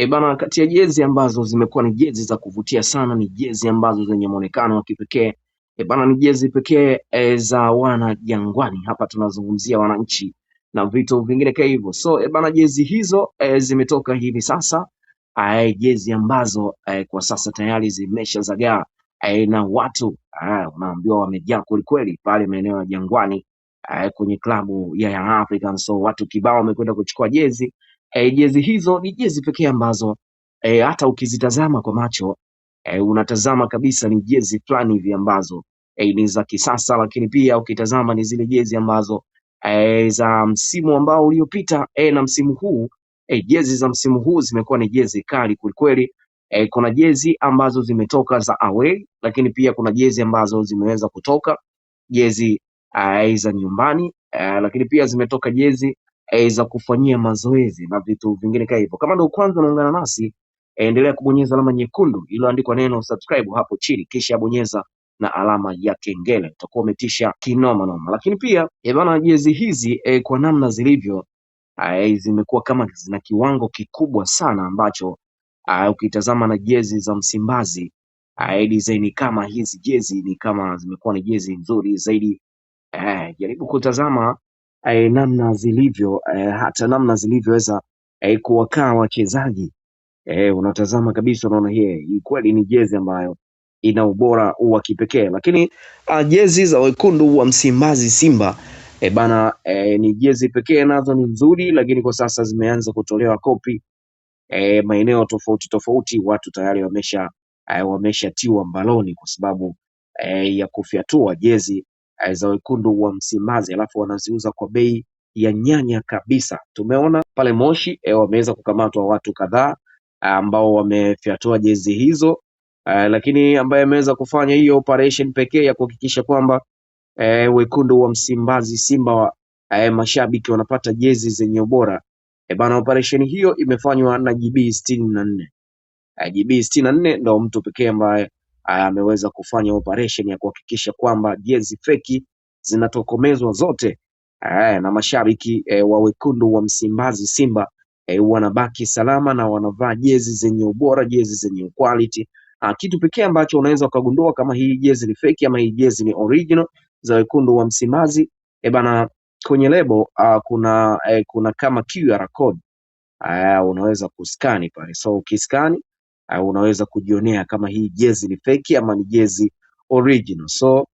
Bana, kati ya jezi ambazo zimekuwa ni jezi za kuvutia sana, ni jezi ambazo zenye muonekano wa kipekee. Bana, ni jezi pekee za wana Jangwani. Hapa tunazungumzia wananchi na vitu vingine kama hivyo. So bana, jezi hizo zimetoka hivi sasa, jezi ambazo kwa sasa tayari zimeshazagaa na watu unaambiwa wamejaa kwelikweli pale maeneo ya Jangwani kwenye klabu ya Young Africans. So watu kibao wamekwenda kuchukua jezi. Jezi hizo ni jezi pekee ambazo hata ukizitazama kwa macho unatazama kabisa ni jezi fulani hivi ambazo ni za kisasa, lakini pia ukitazama ni zile jezi ambazo za msimu ambao uliopita na msimu huu. Jezi za msimu huu zimekuwa ni jezi kali kwelikweli. Kuna jezi ambazo zimetoka za away, lakini pia kuna jezi ambazo zimeweza kutoka jezi za nyumbani, lakini pia zimetoka jezi za kufanyia mazoezi na vitu vingine kama hivyo. Kama ndio kwanza unaungana nasi, endelea kubonyeza alama nyekundu iliyoandikwa neno subscribe hapo chini, kisha bonyeza na alama ya kengele, utakuwa umetisha kinoma noma. Lakini pia bana, jezi hizi kwa namna zilivyo zimekuwa kama zina kiwango kikubwa sana ambacho ukitazama na jezi za Msimbazi design kama hizi jezi ni kama zimekuwa ni jezi nzuri zaidi. Jaribu kutazama namna zilivyo, hata namna zilivyoweza kuwakaa wachezaji. Unatazama kabisa unaona hii kweli ni jezi ambayo ina ubora wa kipekee. Lakini jezi za wekundu wa Msimbazi Simba bana, ni jezi pekee nazo ni nzuri, lakini kwa sasa zimeanza kutolewa kopi maeneo tofauti tofauti. Watu tayari wameshatiwa mbaloni kwa sababu ya kufyatua jezi za wekundu wa Msimbazi, alafu wanaziuza kwa bei ya nyanya kabisa. Tumeona pale Moshi wameweza kukamatwa watu kadhaa ambao wamefyatua jezi hizo, lakini ambaye ameweza kufanya hiyo operation pekee ya kuhakikisha kwamba wekundu wa Msimbazi Simba mashabiki wanapata jezi zenye ubora bana, operation hiyo imefanywa na GB 64. GB 64 ndio mtu pekee ambaye ameweza kufanya operation ya kuhakikisha kwamba jezi feki zinatokomezwa zote na mashabiki wa wekundu wa Msimbazi Simba wanabaki salama na wanavaa jezi zenye ubora, jezi zenye quality. Kitu pekee ambacho unaweza ukagundua kama hii jezi ni feki ama hii jezi ni original za wekundu wa Msimbazi bana, kwenye lebo kuna kama QR code unaweza kuskani pale. So ukiskani unaweza kujionea kama hii jezi ni feki ama ni jezi original. So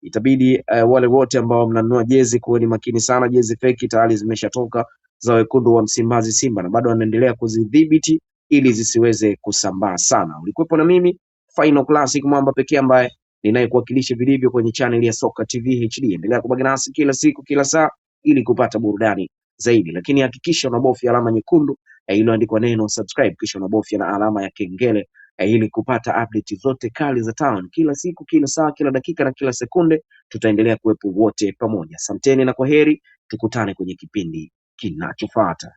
itabidi wale wote ambao mnanunua jezi kuweni makini sana. Jezi feki tayari zimeshatoka za wekundu wa Msimbazi Simba na bado wanaendelea kuzidhibiti ili zisiweze kusambaa sana. Ulikuwepo na mimi Final Classic, mwamba pekee ambaye ninayekuwakilisha vilivyo kwenye channel ya Soka TV HD. Endelea kubaki nasi kila siku kila saa ili kupata burudani zaidi, lakini hakikisha unabofya alama nyekundu iliyoandikwa neno subscribe, kisha unabofya na alama ya kengele ili kupata update zote kali za town kila siku kila saa kila dakika na kila sekunde. Tutaendelea kuwepo wote pamoja. Asanteni na kwaheri, tukutane kwenye kipindi kinachofuata.